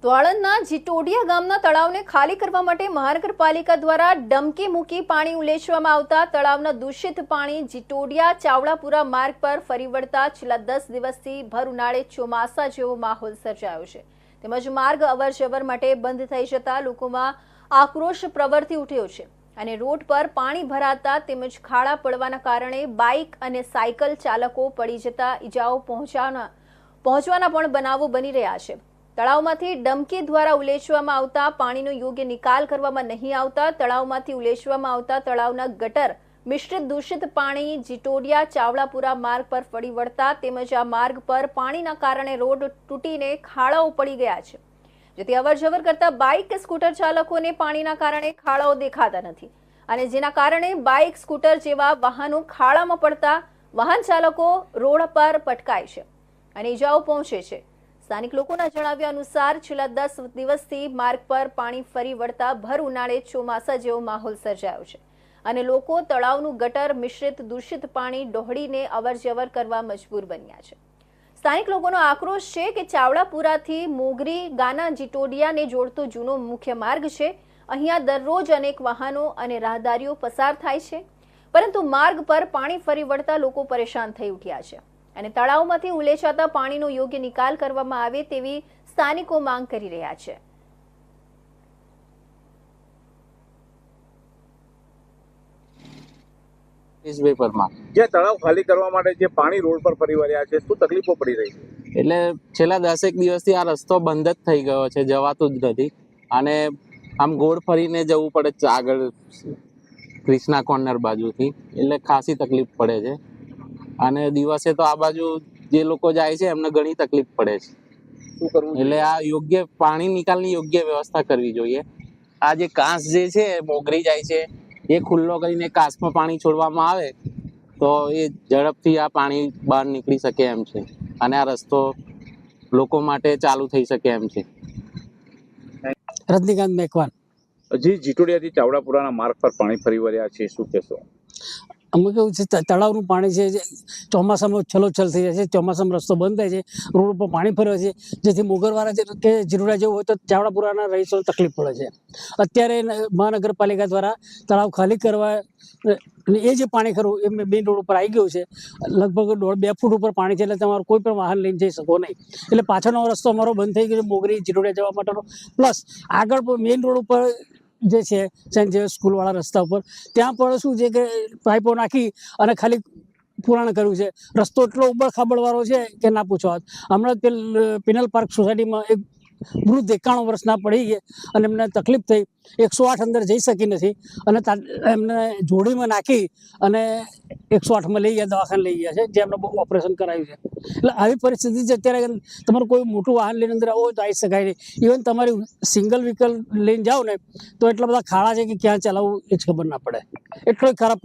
તો આણંદના જીટોડિયા ગામના તળાવને ખાલી કરવા માટે મહાનગરપાલિકા દ્વારા ડમકી મૂકી પાણી ઉલેચવામાં આવતા તળાવના દૂષિત પાણી જીટોડિયા ચાવડાપુરા માર્ગ પર ફરી વળતા છેલ્લા 10 દિવસથી ભર ઉનાળે ચોમાસા જેવો માહોલ સર્જાયો છે। તેમજ માર્ગ અવરજવર માટે બંધ થઈ જતા લોકોમાં આક્રોશ પ્રવર્તી ઉઠ્યો છે અને રોડ પર પાણી ભરાતા તેમજ ખાડા પડવાના કારણે બાઇક અને સાયકલ ચાલકો પડી જતા ઈજાઓ પહોંચવાના પણ બનાવો બની રહ્યા છે। તળાવમાંથી ડમકી દ્વારા ઉલેચવામાં આવતા પાણીનો યોગ્ય નિકાલ કરવામાં નહીં આવતા તળાવમાંથી ઉલેચવામાં આવતા તળાવના ગટર મિશ્રિત દૂષિત પાણી જીટોડિયા ચાવડાપુરા માર્ગ પર ફરી વળતા તેમજ આ માર્ગ પર પાણીના કારણે રોડ તૂટીને ખાડાઓ પડી ગયા છે, જેથી અવરજવર કરતા બાઇક કે સ્કૂટર ચાલકોને પાણીના કારણે ખાડાઓ દેખાતા નથી અને જેના કારણે બાઇક સ્કૂટર જેવા વાહનો ખાડામાં પડતા વાહન ચાલકો રોડ પર પટકાય છે અને ઈજાઓ પહોંચે છે। સ્થાનિક લોકોના જણાવ્યા અનુસાર છેલ્લા 10 દિવસથી માર્ગ પર પાણી ફરી વળતા ભર ઉનાળે ચોમાસા જેવો માહોલ સર્જાયો છે અને લોકો તળાવનું ગટર મિશ્રિત દૂષિત પાણી ડહોળીને અવરજવર કરવા મજબૂર બન્યા છે। સ્થાનિક લોકોનો આક્રોશ છે કે ચાવડાપુરાથી મોગરી ગાના જીટોડિયાને જોડતો જૂનો મુખ્ય માર્ગ છે। અહીંયા દરરોજ અનેક વાહનો અને રાહદારીઓ પસાર થાય છે, પરંતુ માર્ગ પર પાણી ફરી વળતા લોકો પરેશાન થઈ ઉઠ્યા છે અને તળાવમાંથી ઉલેચાતા પાણીનો યોગ્ય નિકાલ કરવામાં આવે તેવી સ્થાનિકો માંગ કરી રહ્યા છે। જે તળાવ ખાલી કરવા માટે જે પાણી રોડ પર ફરી વળ્યા છે, શું તકલીફો પડી રહી છે? એટલે છેલ્લા 10 દિવસથી આ રસ્તો બંધ જ થઈ ગયો છે, જવાતું જ નથી અને આમ ગોળ ફરીને જવું પડે છે આગળ ક્રિષ્ના કોર્નર બાજુથી, એટલે ખાસી તકલીફ પડે છે અને દિવસે તો આ બાજુ જે લોકો જાય છે એમને ઘણી તકલીફ પડે છે। શું કરવું એટલે આ યોગ્ય પાણી નિકાલની યોગ્ય વ્યવસ્થા કરવી જોઈએ। આ જે કાંસ જે છે મોગરી જાય છે એ ખુલ્લો કરીને કાંસમાં પાણી છોડવામાં આવે તો એ ઝડપથી આ પાણી બહાર નીકળી શકે એમ છે અને આ રસ્તો લોકો માટે ચાલુ થઈ શકે એમ છે। રજનીકાંત મેકવાન। હજી જીટોડિયાથી ચાવડાપુરાના માર્ગ પર પાણી ફરી વળ્યા છે, શું કહેશો? અમે કેવું છે તળાવનું પાણી છે ચોમાસામાં છલોછલ થઈ જાય છે, ચોમાસામાં રસ્તો બંધ થાય છે, રોડ ઉપર પાણી ફરે છે, જેથી મોગરવાળા કે જીરુડા જેવું હોય તો ચાવડાપુરાના રહીશોને તકલીફ પડે છે। અત્યારે મહાનગરપાલિકા દ્વારા તળાવ ખાલી કરવા એ જે પાણી ખરું એ મેઇન રોડ ઉપર આવી ગયું છે, લગભગ 1.5-2 ફૂટ ઉપર પાણી છે, એટલે તમારું કોઈ પણ વાહન લઈને જઈ શકો નહીં। એટલે પાછળનો રસ્તો અમારો બંધ થઈ ગયો છે મોગરી જીરુડા જવા માટેનો, પ્લસ આગળ મેઇન રોડ ઉપર જે છે સેન્ટ ઝેવિયર સ્કૂલવાળા રસ્તા ઉપર ત્યાં પણ શું છે કે પાઇપો નાખી અને ખાલી પુરાણ કર્યું છે। રસ્તો એટલો ઉબડ-ખાબડવાળો છે કે ના પૂછો વાત। હમણાં પિનલ પાર્ક સોસાયટીમાં એક વૃદ્ધ 91 વર્ષના પડી ગયા અને એમને તકલીફ થઈ, 108 અંદર જઈ શકી નથી અને એમને જોડીમાં નાખી અને 108માં લઈ ગયા, દવાખાને લઈ ગયા છે, જે એમને ઓપરેશન કરાવ્યું છે। એટલે આવી પરિસ્થિતિ છે અત્યારે તમારું કોઈ મોટું વાહન લઈને અંદર આવો હોય તો આવી શકાય નહીં। ઇવન તમારી સિંગલ વ્હીકલ લઈને જાઓ ને તો એટલા બધા ખાડા છે કે ક્યાં ચલાવવું એ જ ખબર ના પડે, એટલો ખરાબ